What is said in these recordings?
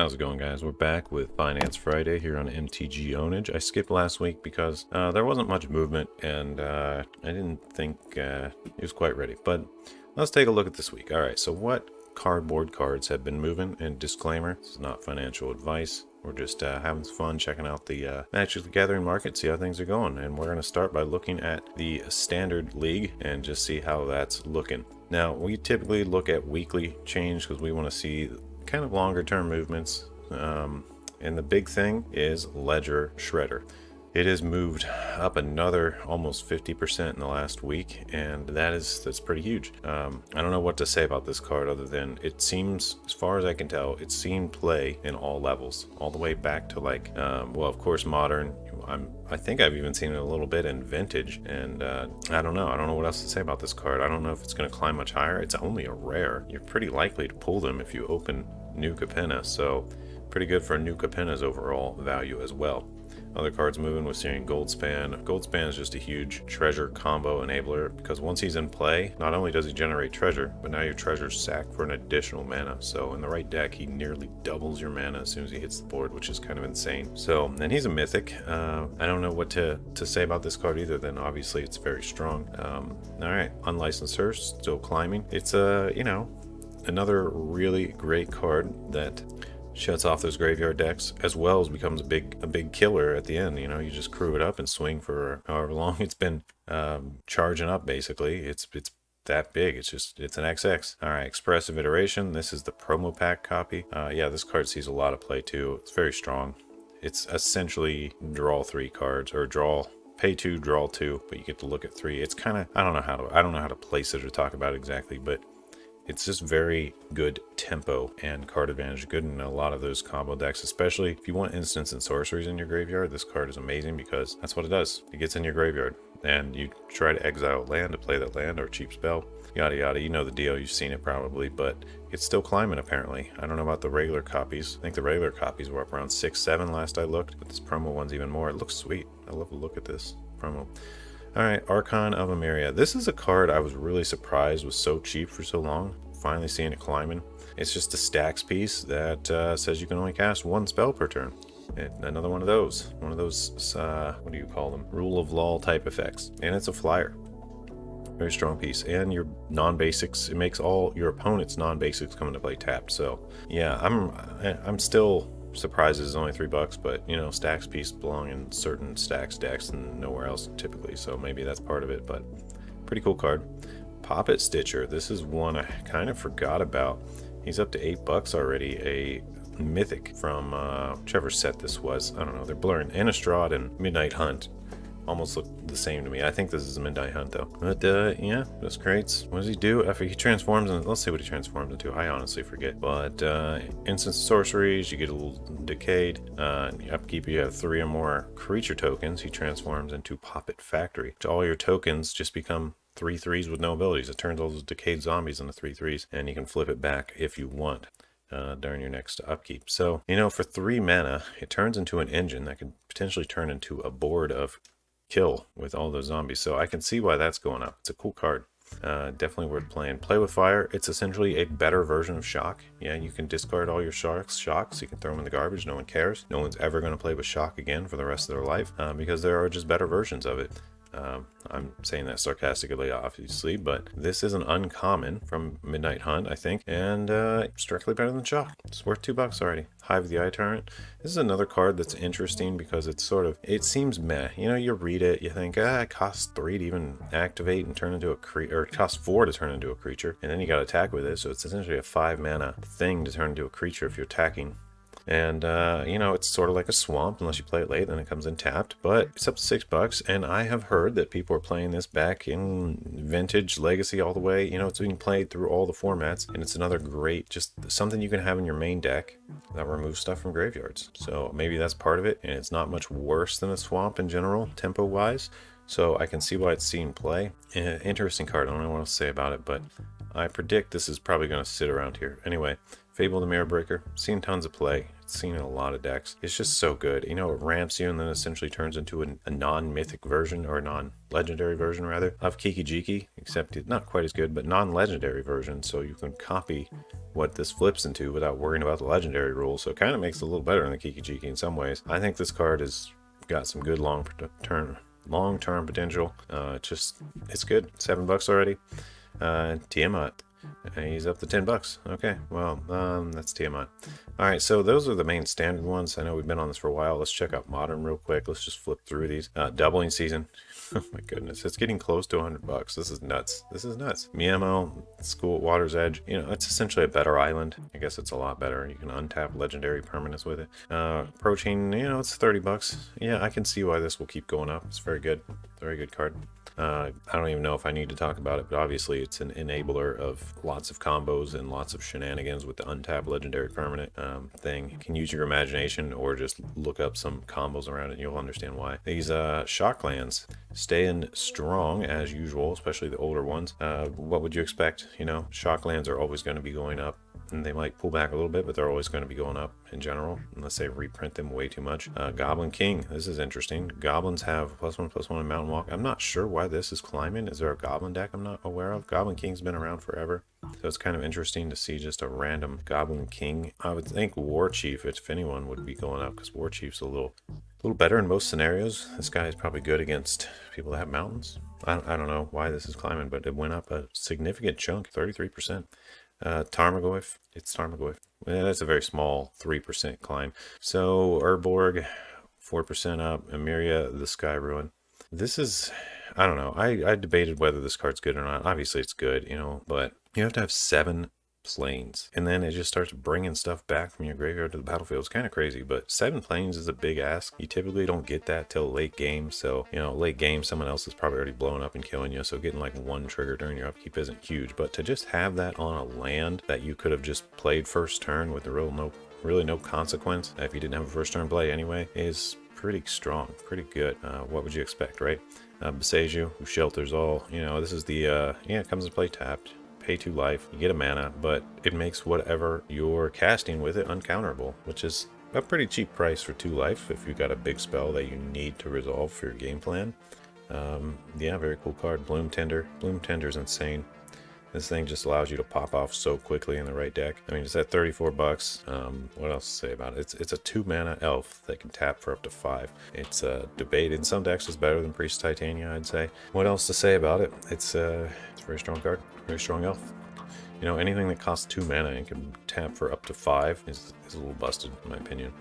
How's it going, guys? We're back with Finance Friday here on MTG Ownage. I skipped last week because there wasn't much movement and I didn't think it was quite ready. But let's take a look at this week. All right, so what cardboard cards have been moving? And disclaimer, this is not financial advice. We're just having some fun checking out the Magic the Gathering market, see how things are going. And we're going to start by looking at the Standard League and just see how that's looking. Now, we typically look at weekly change because we want to see kind of longer term movements, and the big thing is Ledger Shredder. It has moved up another almost 50% in the last week, and that's pretty huge. I don't know what to say about this card other than it seems, as far as I can tell, it's seen play in all levels, all the way back to like, well, of course, modern. I think I've even seen it a little bit in vintage, and I don't know what else to say about this card. I don't know if it's going to climb much higher. It's only a rare. You're pretty likely to pull them if you open New Capenna, so pretty good for New Capenna's overall value as well. Other cards moving, we're seeing Goldspan. Goldspan is just a huge treasure combo enabler because once he's in play, not only does he generate treasure, but now your treasure's sacked for an additional mana. So in the right deck, he nearly doubles your mana as soon as he hits the board, which is kind of insane. So, and he's a mythic. I don't know what to say about this card either, then obviously it's very strong. All right, Unlicensed Hearse, still climbing. It's another really great card that shuts off those graveyard decks, as well as becomes a big killer at the end. You know, you just crew it up and swing for however long it's been charging up. Basically, it's that big. It's an XX. All right, Expressive Iteration. This is the promo pack copy. Yeah, this card sees a lot of play too. It's very strong. It's essentially draw 3 cards, or pay 2, draw 2, but you get to look at 3. It's kind of, I don't know how to place it or talk about it exactly, but it's just very good tempo and card advantage. Good in a lot of those combo decks, especially if you want instants and sorceries in your graveyard. This card is amazing because that's what it does. It gets in your graveyard and you try to exile land to play that land or cheap spell, yada yada. You know the deal, you've seen it probably, but it's still climbing apparently. I don't know about the regular copies. I think the regular copies were up around 6-7 last I looked, but this promo one's even more. It looks sweet. I love a look at this promo. All right, Archon of Emeria. This is a card I was really surprised was so cheap for so long. Finally seeing it climbing. It's just a stacks piece that says you can only cast 1 spell per turn. And another one of those what do you call them? Rule of law type effects. And it's a flyer. Very strong piece. And your non-basics, it makes all your opponent's non-basics come into play tapped. So yeah, I'm still surprised it's only $3, but you know, stacks piece belong in certain stacks decks and nowhere else typically, so maybe that's part of it, but pretty cool card. Poppet Stitcher, this is one I kind of forgot about. He's up to $8 already, a mythic from whichever set this was. I don't know, they're blurring. Innistrad and Midnight Hunt almost look the same to me. I think this is Midnight Hunt though. But yeah, this creates, what does he do after he transforms? And let's see what he transforms into. I honestly forget. But instant sorceries, you get a little decayed. Upkeep, you have 3 or more creature tokens. He transforms into Poppet Factory. All your tokens just become 3/3s with no abilities. It turns all those decayed zombies into 3/3s, and you can flip it back if you want during your next upkeep. So, you know, for 3 mana, it turns into an engine that could potentially turn into a board of kill with all those zombies. So I can see why that's going up. It's a cool card. Definitely worth playing. Play with Fire. It's essentially a better version of Shock. Yeah, you can discard all your shocks. You can throw them in the garbage. No one cares. No one's ever going to play with Shock again for the rest of their life because there are just better versions of it. I'm saying that sarcastically, obviously, but this is an uncommon from Midnight Hunt, I think, and it's directly better than Shock. It's worth $2 already. Hive the Eye Tyrant. This is another card that's interesting because it's it seems meh. You know, you read it, you think, it costs 3 to even activate and turn into a creature, or it costs 4 to turn into a creature, and then you got to attack with it, so it's essentially a 5 mana thing to turn into a creature if you're attacking. And you know, it's sort of like a swamp unless you play it late, then it comes in tapped, but it's up to $6. And I have heard that people are playing this back in vintage, legacy, all the way. You know, it's being played through all the formats, and it's another great, just something you can have in your main deck that removes stuff from graveyards. So maybe that's part of it, and it's not much worse than a swamp in general, tempo wise. So I can see why it's seen play. Interesting card. I don't know what else to say about it, but I predict this is probably going to sit around here. Anyway, Fable the Mirror Breaker, seen tons of play. It's seen in a lot of decks. It's just so good. You know, it ramps you and then essentially turns into a non-mythic version, or a non-legendary version rather, of Kiki-Jiki, except it's not quite as good, but non-legendary version, so you can copy what this flips into without worrying about the legendary rules. So it kind of makes it a little better than the Kiki-Jiki in some ways. I think this card has got some good long-term potential. It's good. $7 already. Tiamat. He's up to $10. Okay, well, that's Tiamat. Alright, so those are the main standard ones. I know we've been on this for a while. Let's check out Modern real quick. Let's just flip through these. Doubling Season. Oh my goodness, it's getting close to $100. This is nuts. This is nuts. Miamo, School at Water's Edge. You know, it's essentially a better island. I guess it's a lot better. You can untap legendary permanents with it. Approaching, you know, it's $30. Yeah, I can see why this will keep going up. It's very good. Very good card. I don't even know if I need to talk about it, but obviously it's an enabler of lots of combos and lots of shenanigans with the untap legendary permanent thing. You can use your imagination or just look up some combos around it and you'll understand why. These Shocklands staying strong as usual, especially the older ones. What would you expect? You know, Shocklands are always going to be going up. And they might pull back a little bit, but they're always going to be going up in general, unless they reprint them way too much. Goblin King, this is interesting. Goblins have +1/+1 in Mountain Walk. I'm not sure why this is climbing. Is there a Goblin deck I'm not aware of? Goblin King's been around forever, so it's kind of interesting to see just a random Goblin King. I would think War Chief, if anyone, would be going up, because War Chief's a little better in most scenarios. This guy is probably good against people that have mountains. I don't know why this is climbing, but it went up a significant chunk, 33%. Tarmogoyf, it's Tarmogoyf. That's a very small 3% climb. So Urborg, 4% up. Emeria, the Sky Ruin. This is, I don't know. I debated whether this card's good or not. Obviously it's good, you know, but you have to have 7 planes, and then it just starts bringing stuff back from your graveyard to the battlefield. It's kind of crazy, but 7 planes is a big ask. You typically don't get that till late game, so you know, late game someone else is probably already blowing up and killing you, so getting like 1 trigger during your upkeep isn't huge. But to just have that on a land that you could have just played first turn with really no consequence if you didn't have a first turn play anyway, is pretty strong, pretty good. What would you expect, right? Beseju, who shelters all, you know, this is the yeah, it comes to play tapped. Pay 2 life, you get a mana, but it makes whatever you're casting with it uncounterable, which is a pretty cheap price for 2 life if you got a big spell that you need to resolve for your game plan. Yeah, very cool card. Bloom Tender. Bloom Tender is insane. This thing just allows you to pop off so quickly in the right deck. I mean, it's at $34. What else to say about it? It's a 2 mana elf that can tap for up to 5. It's debated in some decks is better than Priest Titania, I'd say. What else to say about it? It's a very strong card. Very strong elf. You know, anything that costs 2 mana and can tap for up to 5 is a little busted, in my opinion.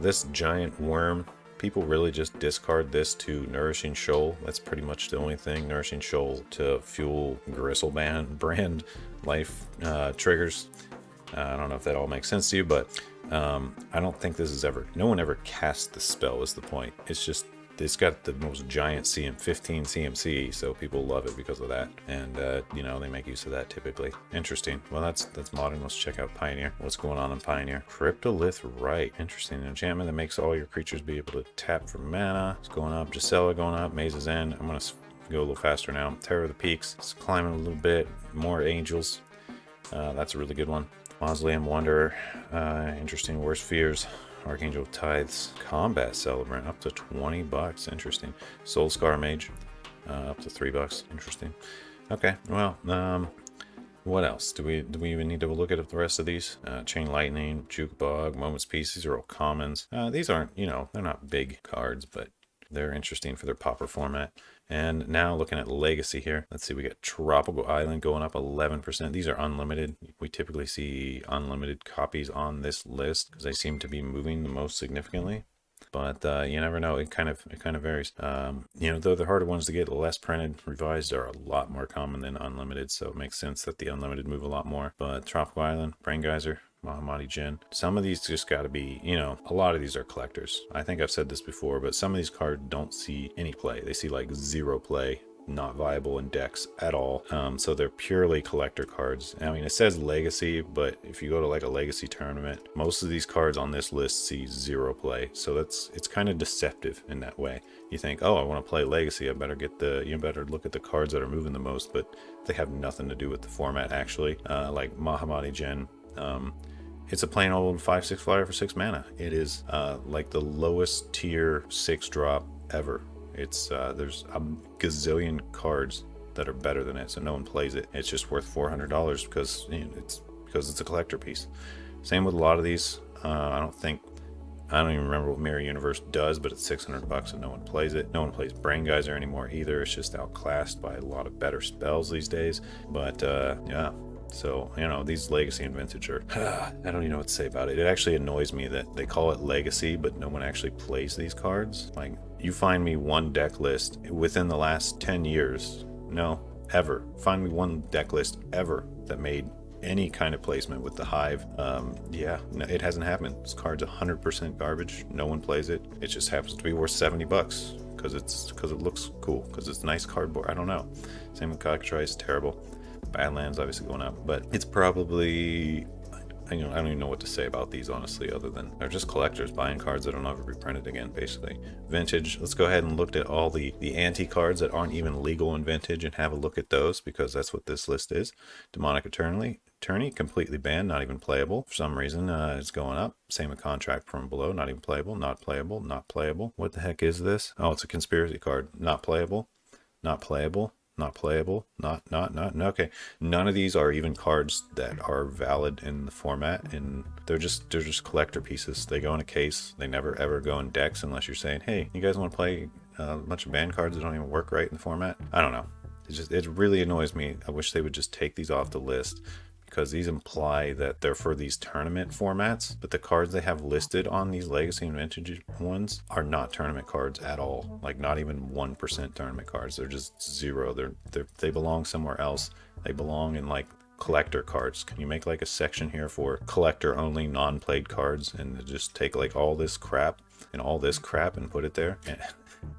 This giant worm, people really just discard this to Nourishing Shoal. That's pretty much the only thing. Nourishing Shoal to fuel Gristleband brand life triggers. I don't know if that all makes sense to you, but I don't think this is ever... No one ever cast the spell is the point. It's got the most giant 15 CMC, so people love it because of that. And, you know, they make use of that typically. Interesting. Well, that's modern. Let's check out Pioneer. What's going on in Pioneer? Cryptolith Rite. Interesting. An enchantment that makes all your creatures be able to tap for mana. It's going up. Gisela going up. Maze's End. I'm going to go a little faster now. Terror of the Peaks. It's climbing a little bit. More Angels. That's a really good one. Mausoleum Wanderer. Interesting. Worst Fears. Archangel Tithes, Combat Celebrant, up to $20. Interesting. Soul Scar Mage, up to $3. Interesting. Okay, well, what else? Do we even need to look at the rest of these? Chain Lightning, Jukebug, Moment's Peace, these are all commons. These aren't, you know, they're not big cards, but they're interesting for their popper format. And now looking at Legacy here, let's see, we got Tropical Island going up 11%. These are unlimited. We typically see unlimited copies on this list because they seem to be moving the most significantly. But you never know. It kind of varies. You know, though the harder ones to get, less printed, revised are a lot more common than unlimited, so it makes sense that the unlimited move a lot more. But Tropical Island, Brain Geyser, Mahamati Jin. Some of these just got to be, you know, a lot of these are collectors. I think I've said this before, but some of these cards don't see any play. They see like 0 play not viable in decks at all. So they're purely collector cards. I mean, it says legacy, but if you go to like a legacy tournament, most of these cards on this list see 0 play. So it's kind of deceptive in that way. You think, oh, I want to play legacy, you better look at the cards that are moving the most, but they have nothing to do with the format actually. Like Mahamati Gen, it's a plain old 5/6 flyer for 6 mana. It is like the lowest tier 6 drop ever. It's there's a gazillion cards that are better than it, so no one plays it. It's just worth $400 because it's a collector piece. Same with a lot of these. I don't even remember what Mirror Universe does, but it's $600 and no one plays it. No one plays Brain Geyser anymore either. It's just outclassed by a lot of better spells these days. But yeah. So, these Legacy and Vintage are, I don't even know what to say about it. It actually annoys me that they call it Legacy, but no one actually plays these cards. Like, you find me one deck list within the last 10 years. No, ever. Find me one deck list ever that made any kind of placement with the Hive. Yeah, no, it hasn't happened. This card's 100% garbage. No one plays it. It just happens to be worth $70 because it looks cool, because it's nice cardboard. I don't know. Same with Cockatrice, terrible. Badlands obviously going up, but it's probably, I don't even know what to say about these honestly, other than they're just collectors buying cards that will never be printed again, basically. Vintage, let's go ahead and look at all the anti cards that aren't even legal in Vintage and have a look at those, because that's what this list is. Demonic Attorney, completely banned, not even playable. For some reason, it's going up. Same with Contract from Below, not even playable, not playable, not playable. What the heck is this? Oh, it's a conspiracy card. Not playable, not playable. Not playable, not, okay. None of these are even cards that are valid in the format, and they're just collector pieces. They go in a case. They never ever go in decks unless you're saying, hey, you guys want to play a bunch of banned cards that don't even work right in the format? I don't know. It really annoys me. I wish they would just take these off the list, because these imply that they're for these tournament formats, but the cards they have listed on these Legacy and Vintage ones are not tournament cards at all. Like, not even 1% tournament cards. They're just 0. They belong somewhere else. They belong in like collector cards. Can you make like a section here for collector only non-played cards and just take like all this crap and put it there?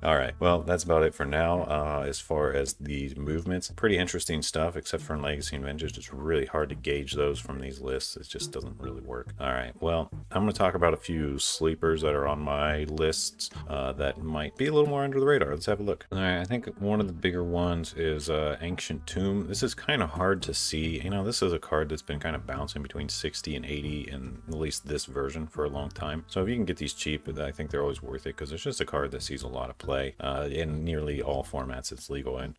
All right, well, that's about it for now. As far as the movements, pretty interesting stuff, except for in Legacy and Vintage. It's really hard to gauge those from these lists. It just doesn't really work. All right, well, I'm going to talk about a few sleepers that are on my lists that might be a little more under the radar. Let's have a look. All right, I think one of the bigger ones is Ancient Tomb. This is kind of hard to see. This is a card that's been kind of bouncing between 60 and 80 in at least this version for a long time. So if you can get these cheap, I think they're always worth it, because it's just a card that sees a lot of play in nearly all formats it's legal in.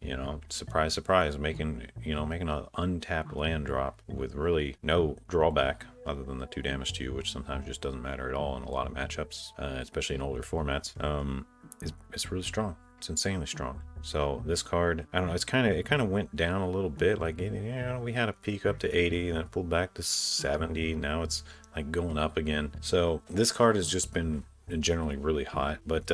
Surprise, surprise, making an untapped land drop with really no drawback other than the 2 damage to you, which sometimes just doesn't matter at all in a lot of matchups, especially in older formats. It's really strong. It's insanely strong. So this card, I don't know, it kind of went down a little bit. Like, we had a peak up to 80 and then it pulled back to 70. Now it's like going up again. So this card has just been generally really hot, but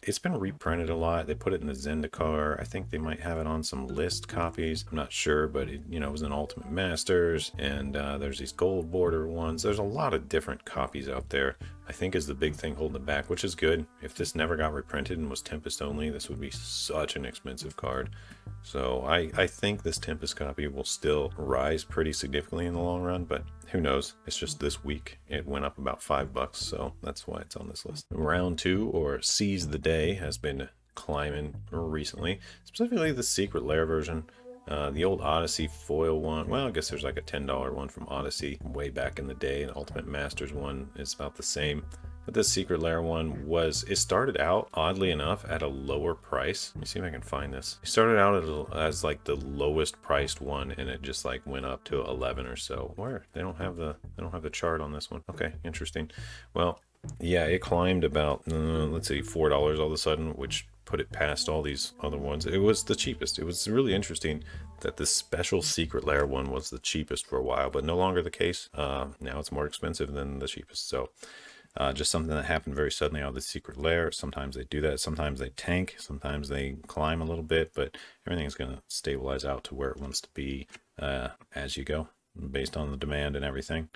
it's been reprinted a lot. They put it in the Zendikar. I think they might have it on some list copies. I'm not sure, but it was in Ultimate Masters, and there's these gold border ones. There's a lot of different copies out there, I think, is the big thing holding it back, which is good. If this never got reprinted and was Tempest only, this would be such an expensive card. So I think this Tempest copy will still rise pretty significantly in the long run, but who knows? It's just this week it went up about $5, so that's why it's on this list. Round 2, or Seize the Day, has been climbing recently, specifically the Secret Lair version. The old Odyssey foil one, well, I guess there's like a $10 one from Odyssey way back in the day. An Ultimate Masters one is about the same. But this Secret Lair one it started out, oddly enough, at a lower price. Let me see if I can find this. It started out as like the lowest priced one, and it just like went up to 11 or so. Where? They don't have the chart on this one. Okay, interesting. Well, yeah, it climbed about, let's see, $4 all of a sudden, which put it past all these other ones. It was the cheapest. It was really interesting that this special Secret Lair one was the cheapest for a while, but no longer the case. Now it's more expensive than the cheapest. So just something that happened very suddenly out of the Secret Lair. Sometimes they do that. Sometimes they tank. Sometimes they climb a little bit, but everything's going to stabilize out to where it wants to be as you go, based on the demand and everything.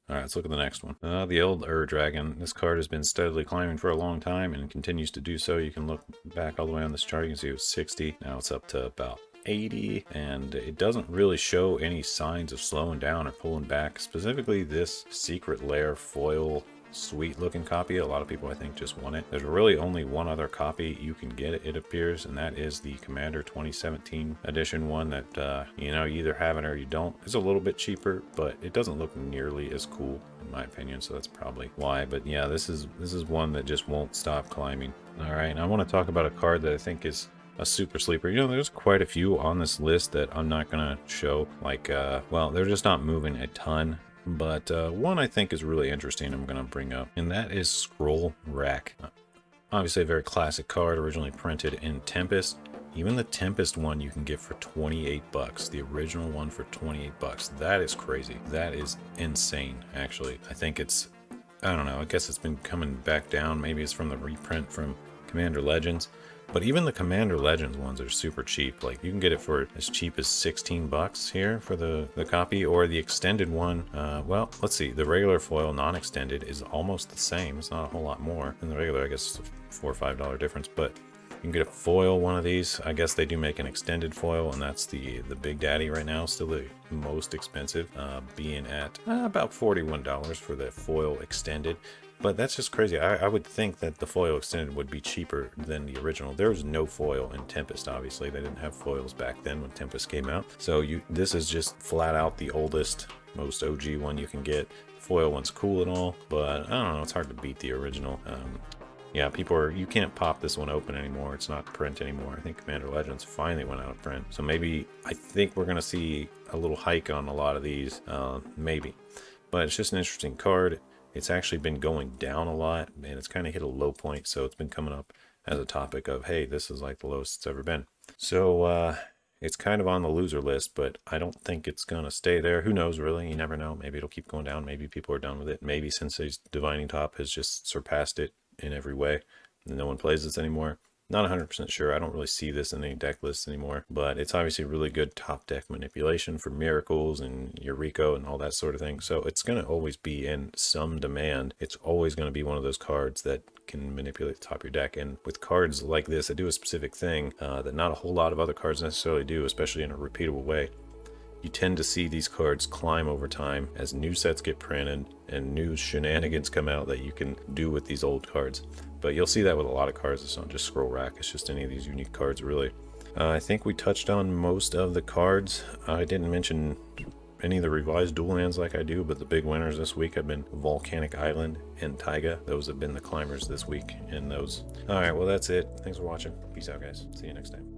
All right, let's look at the next one. The old Dragon. This card has been steadily climbing for a long time and continues to do so. You can look back all the way on this chart. You can see it was 60. Now it's up to about 80, and it doesn't really show any signs of slowing down or pulling back. Specifically, this Secret Lair foil sweet looking copy. A lot of people I think just want it. There's really only one other copy you can get, it appears, and that is the Commander 2017 edition one that you know, you either have it or you don't. It's a little bit cheaper, but it doesn't look nearly as cool in my opinion, so that's probably why. But yeah, this is one that just won't stop climbing. All right, now I want to talk about a card that I think is a super sleeper. You know, there's quite a few on this list that I'm not gonna show, like well, they're just not moving a ton. But one I think is really interesting I'm going to bring up, and that is Scroll Rack. Obviously a very classic card, originally printed in Tempest. Even the Tempest one you can get for 28 bucks. The original one for 28 bucks. That is crazy. That is insane, actually. I think it's, I don't know, I guess it's been coming back down. Maybe it's from the reprint from Commander Legends. But even the Commander Legends ones are super cheap. Like, you can get it for as cheap as 16 bucks here for the copy, or the extended one. Well, let's see. The regular foil non-extended is almost the same. It's not a whole lot more than the regular. I guess it's a $4 or $5 difference, but you can get a foil one of these. I guess they do make an extended foil, and that's the Big Daddy right now. Still the most expensive, being at about $41 for the foil extended. But that's just crazy. I would think that the foil extended would be cheaper than the original. There was no foil in Tempest, obviously. They didn't have foils back then when Tempest came out. So this is just flat out the oldest, most OG one you can get. Foil one's cool and all, but I don't know, it's hard to beat the original. Yeah, you can't pop this one open anymore. It's not print anymore. I think Commander Legends finally went out of print. So maybe, I think we're going to see a little hike on a lot of these, maybe. But it's just an interesting card. It's actually been going down a lot, and it's kind of hit a low point, so it's been coming up as a topic of, hey, this is like the lowest it's ever been. So it's kind of on the loser list, but I don't think it's going to stay there. Who knows, really? You never know. Maybe it'll keep going down. Maybe people are done with it. Maybe Sensei's Divining Top has just surpassed it in every way, and no one plays this anymore. Not 100% sure. I don't really see this in any deck lists anymore, but it's obviously really good top deck manipulation for Miracles and Eureka and all that sort of thing. So it's going to always be in some demand. It's always going to be one of those cards that can manipulate the top of your deck. And with cards like this that do a specific thing that not a whole lot of other cards necessarily do, especially in a repeatable way, you tend to see these cards climb over time as new sets get printed and new shenanigans come out that you can do with these old cards. But you'll see that with a lot of cards. It's not just Scroll Rack, it's just any of these unique cards, really. I think we touched on most of the cards. I didn't mention any of the revised dual lands like I do, but the big winners this week have been Volcanic Island and Taiga. Those have been the climbers this week in those. All right, well, that's it. Thanks for watching. Peace out, guys. See you next time.